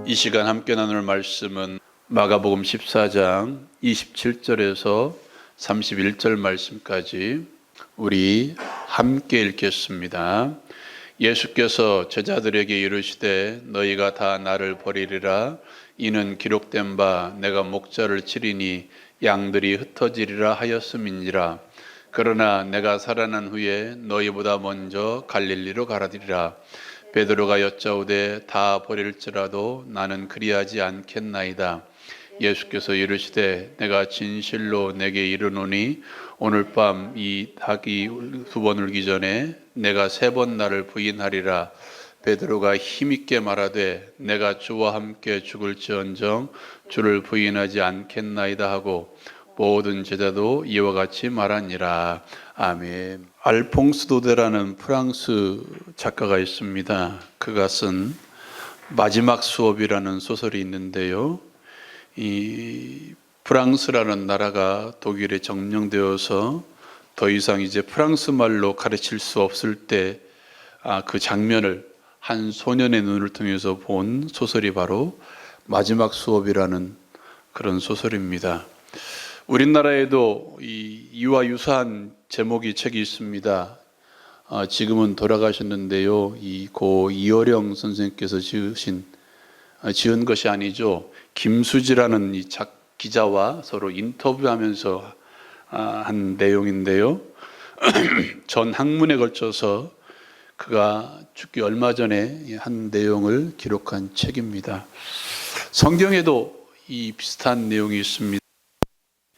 이 시간 함께 나눌 말씀은 마가복음 14장 27절에서 31절 말씀까지 우리 함께 읽겠습니다. 예수께서 제자들에게 이르시되 너희가 다 나를 버리리라. 이는 기록된 바 내가 목자를 치리니 양들이 흩어지리라 하였음이니라. 그러나 내가 살아난 후에 너희보다 먼저 갈릴리로 가라리라. 베드로가 여짜오되 다 버릴지라도 나는 그리하지 않겠나이다. 예수께서 이르시되 내가 진실로 내게 이르노니 오늘 밤 이 닭이 두 번 울기 전에 내가 세 번 나를 부인하리라. 베드로가 힘있게 말하되 내가 주와 함께 죽을지언정 주를 부인하지 않겠나이다 하고 모든 제자도 이와 같이 말하니라. 아멘. 알퐁스 도데라는 프랑스 작가가 있습니다. 그가 쓴 마지막 수업이라는 소설이 있는데요. 이 프랑스라는 나라가 독일에 점령되어서 더 이상 이제 프랑스 말로 가르칠 수 없을 때 그 장면을 한 소년의 눈을 통해서 본 소설이 바로 마지막 수업이라는 그런 소설입니다. 우리나라에도 이와 유사한 제목의 책이 있습니다. 지금은 돌아가셨는데요. 고 이어령 선생님께서 지은 것이 아니죠. 김수지라는 이 기자와 서로 인터뷰하면서 한 내용인데요. 전 학문에 걸쳐서 그가 죽기 얼마 전에 한 내용을 기록한 책입니다. 성경에도 이 비슷한 내용이 있습니다.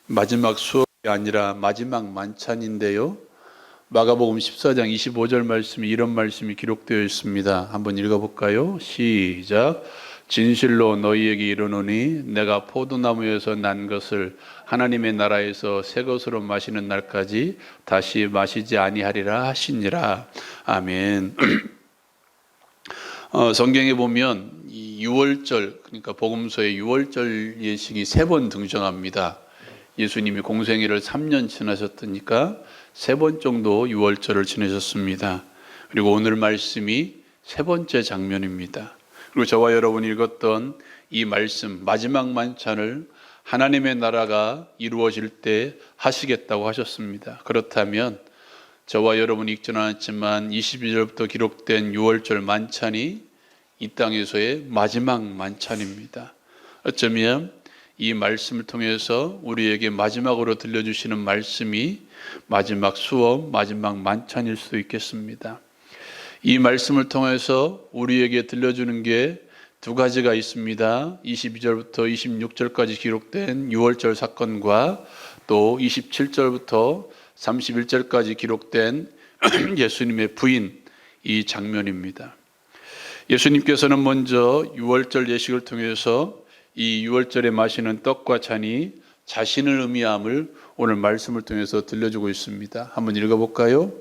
마지막 수업이 아니라 마지막 만찬인데요. 마가복음 14장 25절 말씀이 이런 말씀이 기록되어 있습니다. 한번 읽어볼까요? 시작. 진실로 너희에게 이르노니 내가 포도나무에서 난 것을 하나님의 나라에서 새 것으로 마시는 날까지 다시 마시지 아니하리라 하시니라. 아멘. 성경에 보면 이 6월절, 그러니까 복음서의 6월절 예식이 3번 등장합니다. 예수님이 공생애를 3년 지나셨으니까 3번 정도 6월절을 지내셨습니다. 그리고 오늘 말씀이 3번째 장면입니다. 그리고 저와 여러분이 읽었던 이 말씀, 마지막 만찬을 하나님의 나라가 이루어질 때 하시겠다고 하셨습니다. 그렇다면 저와 여러분이 읽지는 않았지만 22절부터 기록된 6월절 만찬이 이 땅에서의 마지막 만찬입니다. 어쩌면 이 말씀을 통해서 우리에게 마지막으로 들려주시는 말씀이 마지막 수업, 마지막 만찬일 수도 있겠습니다. 이 말씀을 통해서 우리에게 들려주는 게 두 가지가 있습니다. 22절부터 26절까지 기록된 6월절 사건과 또 27절부터 31절까지 기록된 예수님의 부인 이 장면입니다. 예수님께서는 먼저 6월절 예식을 통해서 이 6월절에 마시는 떡과 잔이 자신을 의미함을 오늘 말씀을 통해서 들려주고 있습니다. 한번 읽어볼까요?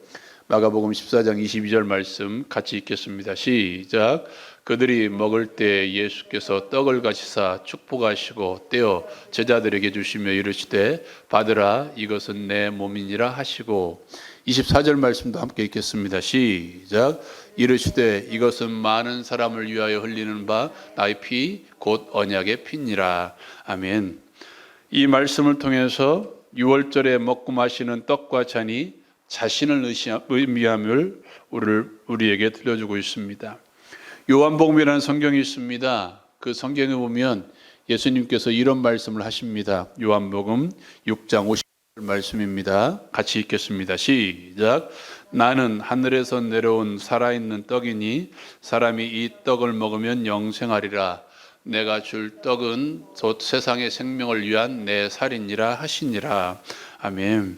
마가복음 14장 22절 말씀 같이 읽겠습니다. 시작. 그들이 먹을 때 예수께서 떡을 가시사 축복하시고 떼어 제자들에게 주시며 이르시되 받으라 이것은 내 몸이니라 하시고 24절 말씀도 함께 읽겠습니다. 시작. 이르시되 이것은 많은 사람을 위하여 흘리는 바 나의 피 곧 언약의 피니라. 아멘. 이 말씀을 통해서 6월절에 먹고 마시는 떡과 잔이 자신을 의미함을 우리에게 들려주고 있습니다. 요한복음이라는 성경이 있습니다. 그 성경에 보면 예수님께서 이런 말씀을 하십니다. 요한복음 6장 50절 말씀입니다. 같이 읽겠습니다. 시작. 나는 하늘에서 내려온 살아있는 떡이니 사람이 이 떡을 먹으면 영생하리라. 내가 줄 떡은 곧 세상의 생명을 위한 내 살이니라 하시니라. 아멘.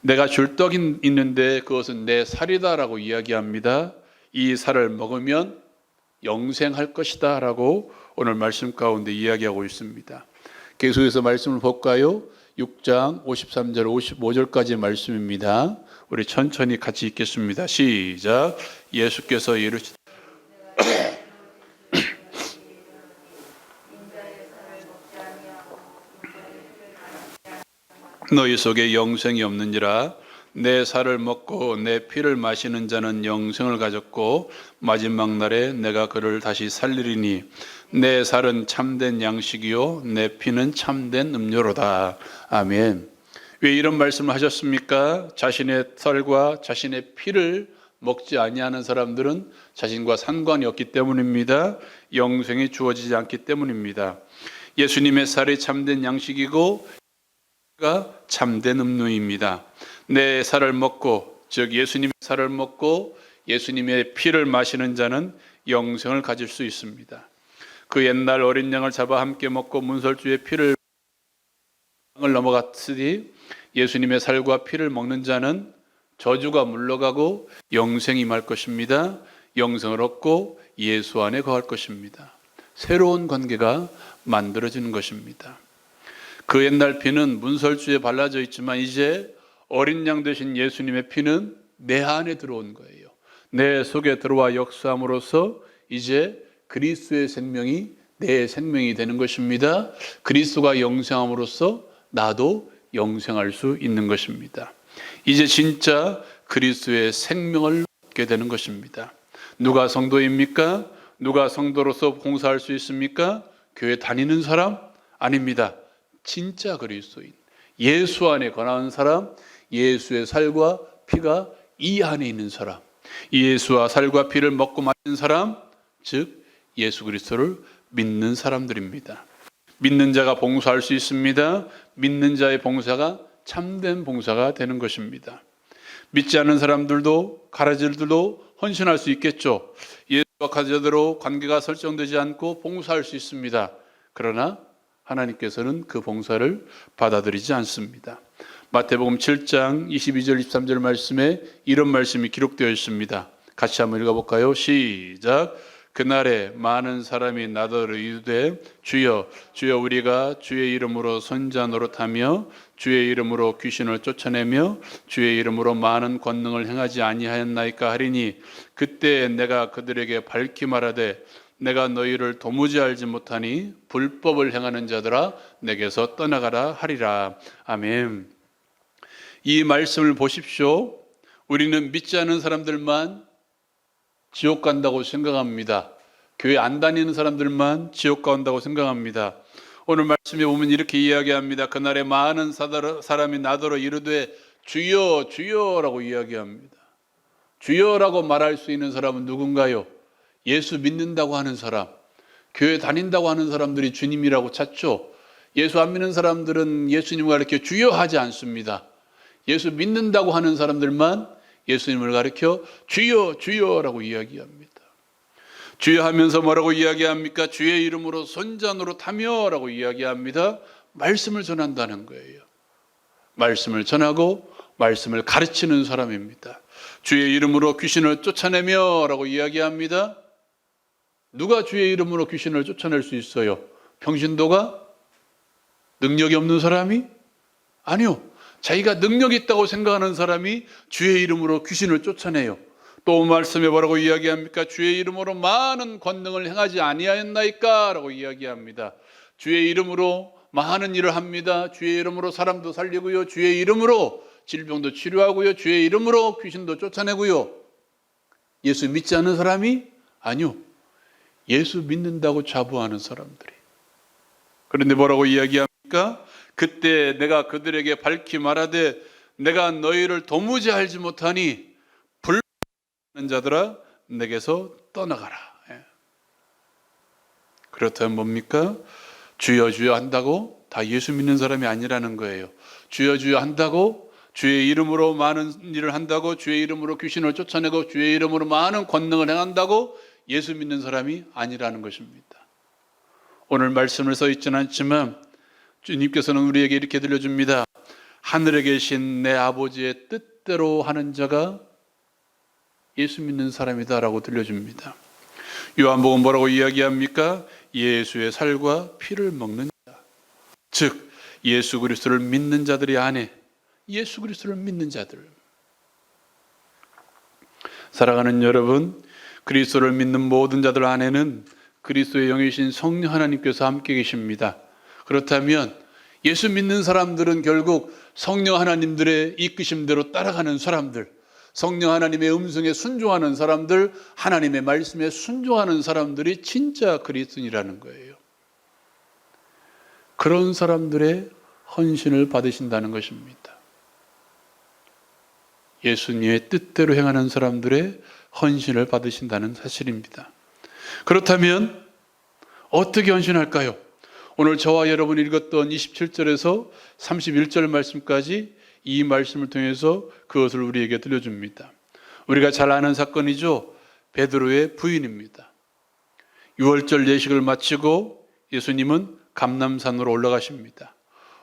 내가 줄 떡이 있는데 그것은 내 살이다라고 이야기합니다. 이 살을 먹으면 영생할 것이다 라고 오늘 말씀 가운데 이야기하고 있습니다. 계속해서 말씀을 볼까요? 6장 53절 55절까지 말씀입니다. 우리 천천히 같이 읽겠습니다. 시작. 예수께서 이르시되 너희 속에 영생이 없느니라. 내 살을 먹고 내 피를 마시는 자는 영생을 가졌고 마지막 날에 내가 그를 다시 살리리니 내 살은 참된 양식이요 내 피는 참된 음료로다. 아멘. 왜 이런 말씀을 하셨습니까? 자신의 살과 자신의 피를 먹지 아니하는 사람들은 자신과 상관이 없기 때문입니다. 영생이 주어지지 않기 때문입니다. 예수님의 살이 참된 양식이고 피가 참된 음료입니다. 내 살을 먹고, 즉 예수님의 살을 먹고 예수님의 피를 마시는 자는 영생을 가질 수 있습니다. 그 옛날 어린 양을 잡아 함께 먹고 문설주의 피를 넘어갔으니 예수님의 살과 피를 먹는 자는 저주가 물러가고 영생이 임할 것입니다. 영생을 얻고 예수 안에 거할 것입니다. 새로운 관계가 만들어지는 것입니다. 그 옛날 피는 문설주에 발라져 있지만 이제 어린 양 되신 예수님의 피는 내 안에 들어온 거예요. 내 속에 들어와 역사함으로써 이제 그리스도의 생명이 내 생명이 되는 것입니다. 그리스도가 영생함으로써 나도 영생할 수 있는 것입니다. 이제 진짜 그리스도의 생명을 얻게 되는 것입니다. 누가 성도입니까? 누가 성도로서 봉사할 수 있습니까? 교회 다니는 사람? 아닙니다. 진짜 그리스도인, 예수 안에 거하는 사람, 예수의 살과 피가 이 안에 있는 사람, 예수와 살과 피를 먹고 마신 사람, 즉 예수 그리스도를 믿는 사람들입니다. 믿는 자가 봉사할 수 있습니다. 믿는 자의 봉사가 참된 봉사가 되는 것입니다. 믿지 않는 사람들도 가르치들도 헌신할 수 있겠죠. 예수와 가르치대로 관계가 설정되지 않고 봉사할 수 있습니다. 그러나 하나님께서는 그 봉사를 받아들이지 않습니다. 마태복음 7장 22절 23절 말씀에 이런 말씀이 기록되어 있습니다. 같이 한번 읽어볼까요? 시작. 그날에 많은 사람이 나더러 이르되 주여 주여 우리가 주의 이름으로 선자 노릇하며 주의 이름으로 귀신을 쫓아내며 주의 이름으로 많은 권능을 행하지 아니하였나이까 하리니 그때 내가 그들에게 밝히 말하되 내가 너희를 도무지 알지 못하니 불법을 행하는 자들아 내게서 떠나가라 하리라. 아멘. 이 말씀을 보십시오. 우리는 믿지 않는 사람들만 지옥 간다고 생각합니다. 교회 안 다니는 사람들만 지옥 간다고 생각합니다. 오늘 말씀에 보면 이렇게 이야기합니다. 그날에 많은 사람이 나더러 이르되 주여 주여라고 이야기합니다. 주여라고 말할 수 있는 사람은 누군가요? 예수 믿는다고 하는 사람, 교회 다닌다고 하는 사람들이 주님이라고 찾죠. 예수 안 믿는 사람들은 예수님을 가르쳐 주여 하지 않습니다. 예수 믿는다고 하는 사람들만 예수님을 가르쳐 주여 주여라고 이야기합니다. 주여 하면서 뭐라고 이야기합니까? 주의 이름으로 선자 노릇하며 라고 이야기합니다. 말씀을 전한다는 거예요. 말씀을 전하고 말씀을 가르치는 사람입니다. 주의 이름으로 귀신을 쫓아내며 라고 이야기합니다. 누가 주의 이름으로 귀신을 쫓아낼 수 있어요? 평신도가? 능력이 없는 사람이? 아니요. 자기가 능력이 있다고 생각하는 사람이 주의 이름으로 귀신을 쫓아내요. 또 말씀에 뭐라고 이야기합니까? 주의 이름으로 많은 권능을 행하지 아니하였나이까? 라고 이야기합니다. 주의 이름으로 많은 일을 합니다. 주의 이름으로 사람도 살리고요. 주의 이름으로 질병도 치료하고요. 주의 이름으로 귀신도 쫓아내고요. 예수 믿지 않는 사람이? 아니요. 예수 믿는다고 자부하는 사람들이. 그런데 뭐라고 이야기합니까? 그때 내가 그들에게 밝히 말하되 내가 너희를 도무지 알지 못하니 불법하는 자들아 내게서 떠나가라. 그렇다면 뭡니까? 주여 주여 한다고 다 예수 믿는 사람이 아니라는 거예요. 주여 주여 한다고 주의 이름으로 많은 일을 한다고 주의 이름으로 귀신을 쫓아내고 주의 이름으로 많은 권능을 행한다고 예수 믿는 사람이 아니라는 것입니다. 오늘 말씀을 써 있지는 않지만 주님께서는 우리에게 이렇게 들려줍니다. 하늘에 계신 내 아버지의 뜻대로 하는 자가 예수 믿는 사람이다라고 들려줍니다. 요한복음 뭐라고 이야기합니까? 예수의 살과 피를 먹는 자, 즉 예수 그리스도를 믿는 자들이 안에 예수 그리스도를 믿는 자들. 사랑하는 여러분, 그리스도를 믿는 모든 자들 안에는 그리스도의 영이신 성령 하나님께서 함께 계십니다. 그렇다면 예수 믿는 사람들은 결국 성령 하나님들의 이끄심대로 따라가는 사람들, 성령 하나님의 음성에 순종하는 사람들, 하나님의 말씀에 순종하는 사람들이 진짜 그리스도인이라는 거예요. 그런 사람들의 헌신을 받으신다는 것입니다. 예수님의 뜻대로 행하는 사람들의 헌신을 받으신다는 사실입니다. 그렇다면 어떻게 헌신할까요? 오늘 저와 여러분이 읽었던 27절에서 31절 말씀까지 이 말씀을 통해서 그것을 우리에게 들려줍니다. 우리가 잘 아는 사건이죠. 베드로의 부인입니다. 유월절 예식을 마치고 예수님은 감람산으로 올라가십니다.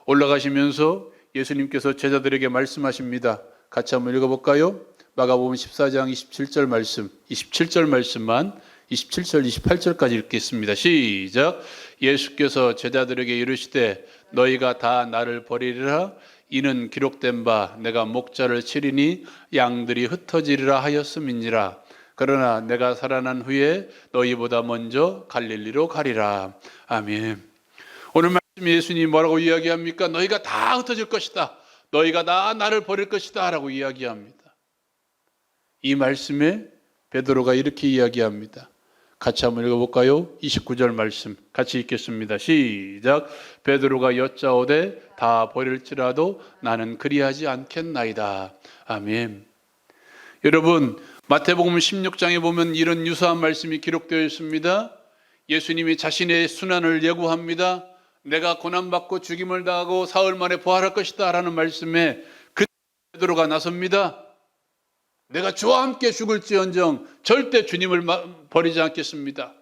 올라가시면서 예수님께서 제자들에게 말씀하십니다. 같이 한번 읽어볼까요? 마가복음 14장 27절 말씀, 27절 말씀만 27절, 28절까지 읽겠습니다. 시작. 예수께서 제자들에게 이르시되 너희가 다 나를 버리리라. 이는 기록된 바 내가 목자를 치리니 양들이 흩어지리라 하였음이니라. 그러나 내가 살아난 후에 너희보다 먼저 갈릴리로 가리라. 아멘. 오늘 말씀 예수님이 뭐라고 이야기합니까? 너희가 다 흩어질 것이다. 너희가 다 나를 버릴 것이다 라고 이야기합니다. 이 말씀에 베드로가 이렇게 이야기합니다. 같이 한번 읽어볼까요? 29절 말씀 같이 읽겠습니다. 시작. 베드로가 여짜오되 다 버릴지라도 나는 그리하지 않겠나이다. 아멘. 여러분, 마태복음 16장에 보면 이런 유사한 말씀이 기록되어 있습니다. 예수님이 자신의 순환을 예고합니다. 내가 고난받고 죽임을 당하고 사흘 만에 부활할 것이다 라는 말씀에 그때 베드로가 나섭니다. 내가 주와 함께 죽을지언정 절대 주님을 버리지 않겠습니다.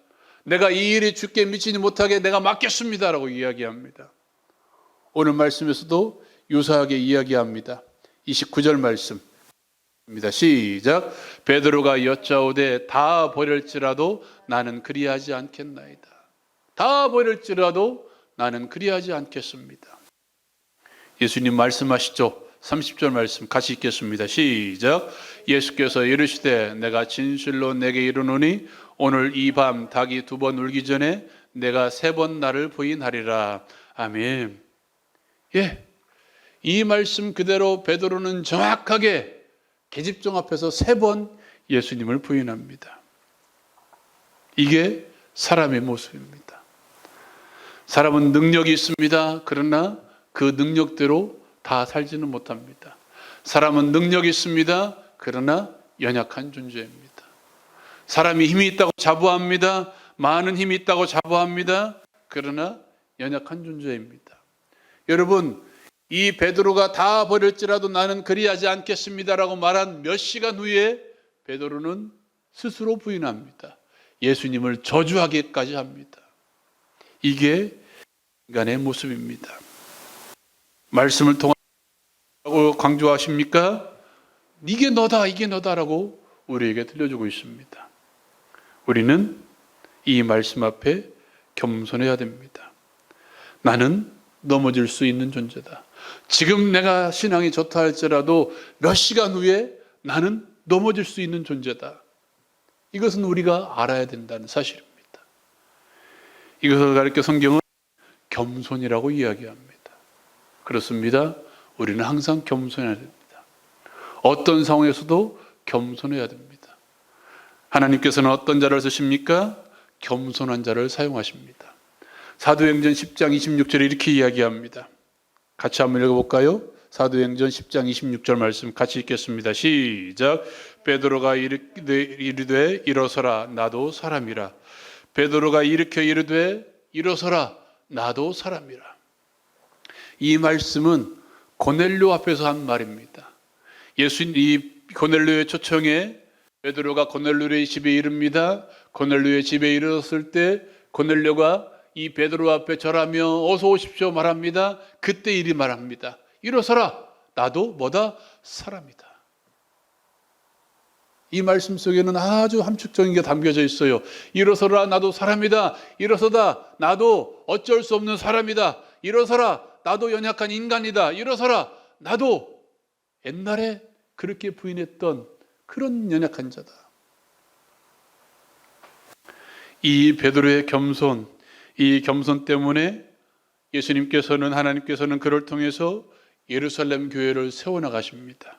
내가 이 일이 주께 미치지 못하게 내가 맡겠습니다 라고 이야기합니다. 오늘 말씀에서도 유사하게 이야기합니다. 29절 말씀입니다. 시작. 베드로가 여짜오되 다 버릴지라도 나는 그리하지 않겠나이다. 다 버릴지라도 나는 그리하지 않겠습니다. 예수님 말씀하시죠. 30절 말씀 같이 읽겠습니다. 시작. 예수께서 이르시되 내가 진실로 내게 이르노니 오늘 이 밤 닭이 2번 울기 전에 내가 3번 나를 부인하리라. 아멘. 예, 이 말씀 그대로 베드로는 정확하게 계집종 앞에서 3번 예수님을 부인합니다. 이게 사람의 모습입니다. 사람은 능력이 있습니다. 그러나 그 능력대로 다 살지는 못합니다. 사람은 능력이 있습니다. 그러나 연약한 존재입니다. 사람이 힘이 있다고 자부합니다. 많은 힘이 있다고 자부합니다. 그러나 연약한 존재입니다. 여러분, 이 베드로가 다 버릴지라도 나는 그리하지 않겠습니다라고 말한 몇 시간 후에 베드로는 스스로 부인합니다. 예수님을 저주하기까지 합니다. 이게 인간의 모습입니다. 말씀을 통하고 강조하십니까? 이게 너다, 이게 너다라고 우리에게 들려주고 있습니다. 우리는 이 말씀 앞에 겸손해야 됩니다. 나는 넘어질 수 있는 존재다. 지금 내가 신앙이 좋다 할지라도 몇 시간 후에 나는 넘어질 수 있는 존재다. 이것은 우리가 알아야 된다는 사실입니다. 이것을 가르쳐 성경은 겸손이라고 이야기합니다. 그렇습니다. 우리는 항상 겸손해야 됩니다. 어떤 상황에서도 겸손해야 됩니다. 하나님께서는 어떤 자를 쓰십니까? 겸손한 자를 사용하십니다. 사도행전 10장 26절에 이렇게 이야기합니다. 같이 한번 읽어볼까요? 사도행전 10장 26절 말씀 같이 읽겠습니다. 시작. 베드로가 이르되 일어서라 나도 사람이라. 베드로가 일으켜 이르되 일어서라 나도 사람이라. 이 말씀은 고넬료 앞에서 한 말입니다. 이 고넬료의 초청에 베드로가 고넬료의 집에 이릅니다. 고넬료의 집에 이르렀을 때 고넬료가 이 베드로 앞에 절하며 어서 오십시오 말합니다. 그때 이리 말합니다. 일어서라 나도 뭐다? 사람이다. 이 말씀 속에는 아주 함축적인 게 담겨져 있어요. 일어서라 나도 사람이다. 일어서다 나도 어쩔 수 없는 사람이다. 일어서라 나도 연약한 인간이다. 일어서라 나도 옛날에 그렇게 부인했던 그런 연약한 자다. 이 베드로의 겸손, 이 겸손 때문에 예수님께서는, 하나님께서는 그를 통해서 예루살렘 교회를 세워나가십니다.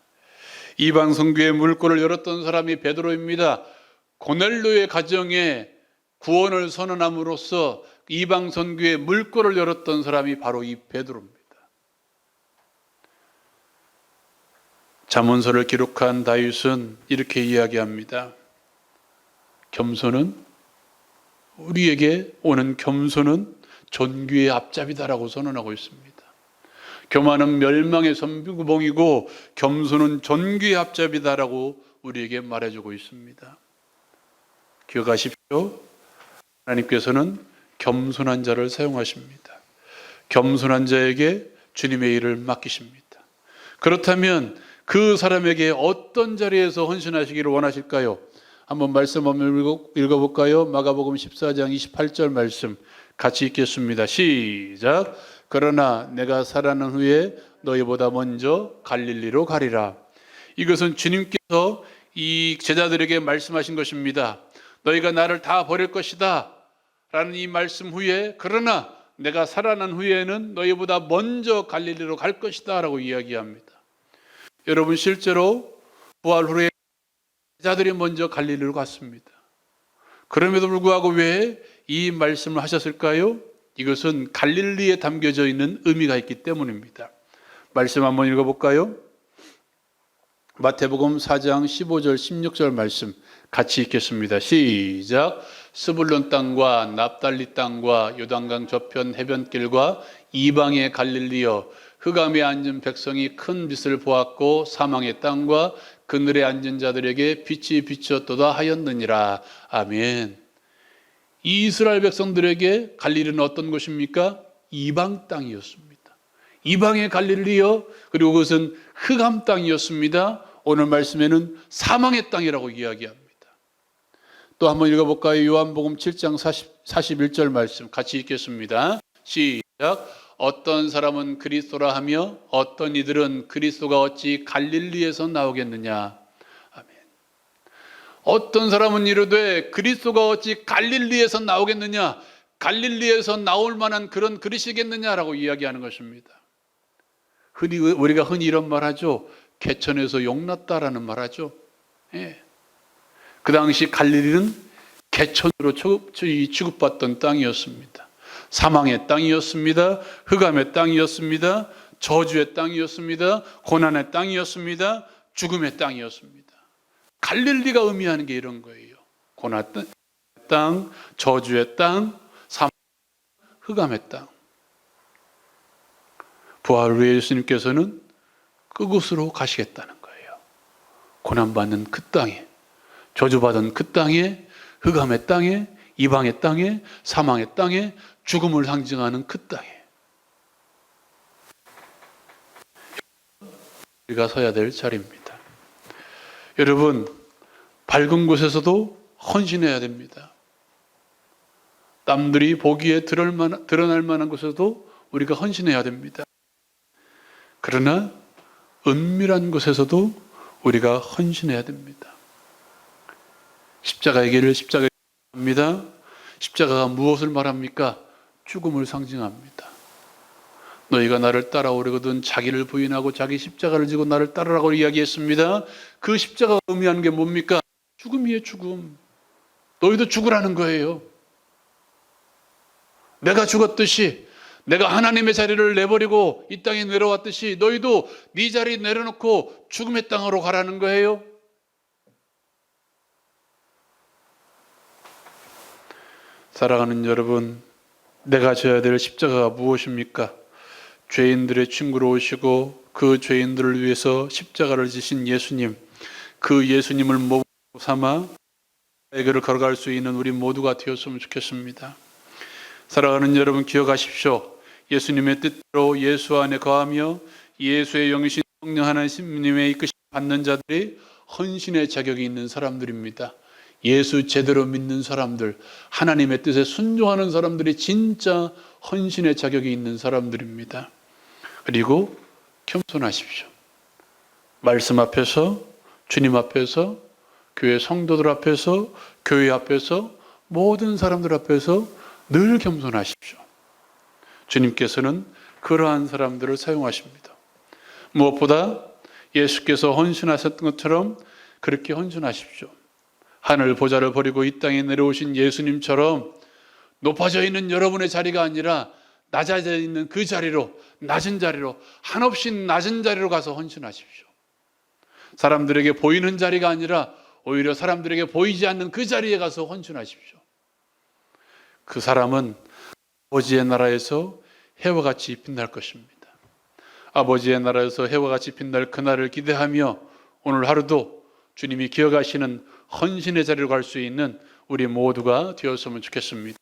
이방 성교의 물꼬를 열었던 사람이 베드로입니다. 고넬료의 가정에 구원을 선언함으로써 이방 선교의 물꼬를 열었던 사람이 바로 이 베드로입니다. 잠언서를 기록한 다윗은 이렇게 이야기합니다. 겸손은, 우리에게 오는 겸손은 존귀의 앞잡이다라고 선언하고 있습니다. 교만은 멸망의 선구봉이고 겸손은 존귀의 앞잡이다라고 우리에게 말해주고 있습니다. 기억하십시오. 하나님께서는 겸손한 자를 사용하십니다. 겸손한 자에게 주님의 일을 맡기십니다. 그렇다면 그 사람에게 어떤 자리에서 헌신하시기를 원하실까요? 한번 말씀 한번 읽어볼까요? 마가복음 14장 28절 말씀 같이 읽겠습니다. 시작. 그러나 내가 살아난 후에 너희보다 먼저 갈릴리로 가리라. 이것은 주님께서 이 제자들에게 말씀하신 것입니다. 너희가 나를 다 버릴 것이다 라는 이 말씀 후에, 그러나 내가 살아난 후에는 너희보다 먼저 갈릴리로 갈 것이다 라고 이야기합니다. 여러분, 실제로 부활 후에 제자들이 먼저 갈릴리로 갔습니다. 그럼에도 불구하고 왜 이 말씀을 하셨을까요? 이것은 갈릴리에 담겨져 있는 의미가 있기 때문입니다. 말씀 한번 읽어볼까요? 마태복음 4장 15절 16절 말씀 같이 읽겠습니다. 시작. 스불론 땅과 납달리 땅과 요단강 저편 해변길과 이방의 갈릴리여, 흑암에 앉은 백성이 큰 빛을 보았고 사망의 땅과 그늘에 앉은 자들에게 빛이 비쳤도다 하였느니라. 아멘. 이 이스라엘 백성들에게 갈릴리는 어떤 곳입니까? 이방 땅이었습니다. 이방의 갈릴리여, 그리고 그것은 흑암 땅이었습니다. 오늘 말씀에는 사망의 땅이라고 이야기합니다. 또 한번 읽어볼까요? 요한복음 7장 41절 말씀 같이 읽겠습니다. 시작. 어떤 사람은 그리스도라 하며 어떤 이들은 그리스도가 어찌 갈릴리에서 나오겠느냐. 아멘. 어떤 사람은 이르되 그리스도가 어찌 갈릴리에서 나오겠느냐, 갈릴리에서 나올 만한 그런 그릇이겠느냐라고 이야기하는 것입니다. 우리가 흔히 이런 말 하죠. 개천에서 용났다라는 말 하죠. 예. 그 당시 갈릴리는 개천으로 취급받던 땅이었습니다. 사망의 땅이었습니다. 흑암의 땅이었습니다. 저주의 땅이었습니다. 고난의 땅이었습니다. 죽음의 땅이었습니다. 갈릴리가 의미하는 게 이런 거예요. 고난의 땅, 저주의 땅, 사망, 흑암의 땅. 부활 후에 예수님께서는 그곳으로 가시겠다는 거예요. 고난받는 그 땅에, 저주받은 그 땅에, 흑암의 땅에, 이방의 땅에, 사망의 땅에, 죽음을 상징하는 그 땅에 우리가 서야 될 자리입니다. 여러분, 밝은 곳에서도 헌신해야 됩니다. 남들이 보기에 드러날 만한 곳에서도 우리가 헌신해야 됩니다. 그러나 은밀한 곳에서도 우리가 헌신해야 됩니다. 십자가의 길을 십자가에 합니다. 십자가가 무엇을 말합니까? 죽음을 상징합니다. 너희가 나를 따라오려거든 자기를 부인하고 자기 십자가를 지고 나를 따르라고 이야기했습니다. 그 십자가가 의미하는 게 뭡니까? 죽음이에요, 죽음. 너희도 죽으라는 거예요. 내가 죽었듯이, 내가 하나님의 자리를 내버리고 이 땅에 내려왔듯이 너희도 네 자리 내려놓고 죽음의 땅으로 가라는 거예요. 사랑하는 여러분, 내가 져야 될 십자가가 무엇입니까? 죄인들의 친구로 오시고 그 죄인들을 위해서 십자가를 지신 예수님, 그 예수님을 몸으로 삼아 에게를 걸어갈 수 있는 우리 모두가 되었으면 좋겠습니다. 사랑하는 여러분, 기억하십시오. 예수님의 뜻대로 예수 안에 거하며 예수의 영이신 성령 하나님의 이끄심 받는 자들이 헌신의 자격이 있는 사람들입니다. 예수 제대로 믿는 사람들, 하나님의 뜻에 순종하는 사람들이 진짜 헌신의 자격이 있는 사람들입니다. 그리고 겸손하십시오. 말씀 앞에서, 주님 앞에서, 교회 성도들 앞에서, 교회 앞에서, 모든 사람들 앞에서 늘 겸손하십시오. 주님께서는 그러한 사람들을 사용하십니다. 무엇보다 예수께서 헌신하셨던 것처럼 그렇게 헌신하십시오. 하늘 보좌를 버리고 이 땅에 내려오신 예수님처럼 높아져 있는 여러분의 자리가 아니라 낮아져 있는 그 자리로, 낮은 자리로, 한없이 낮은 자리로 가서 헌신하십시오. 사람들에게 보이는 자리가 아니라 오히려 사람들에게 보이지 않는 그 자리에 가서 헌신하십시오. 그 사람은 아버지의 나라에서 해와 같이 빛날 것입니다. 아버지의 나라에서 해와 같이 빛날 그날을 기대하며 오늘 하루도 주님이 기억하시는 헌신의 자리로 갈 수 있는 우리 모두가 되었으면 좋겠습니다.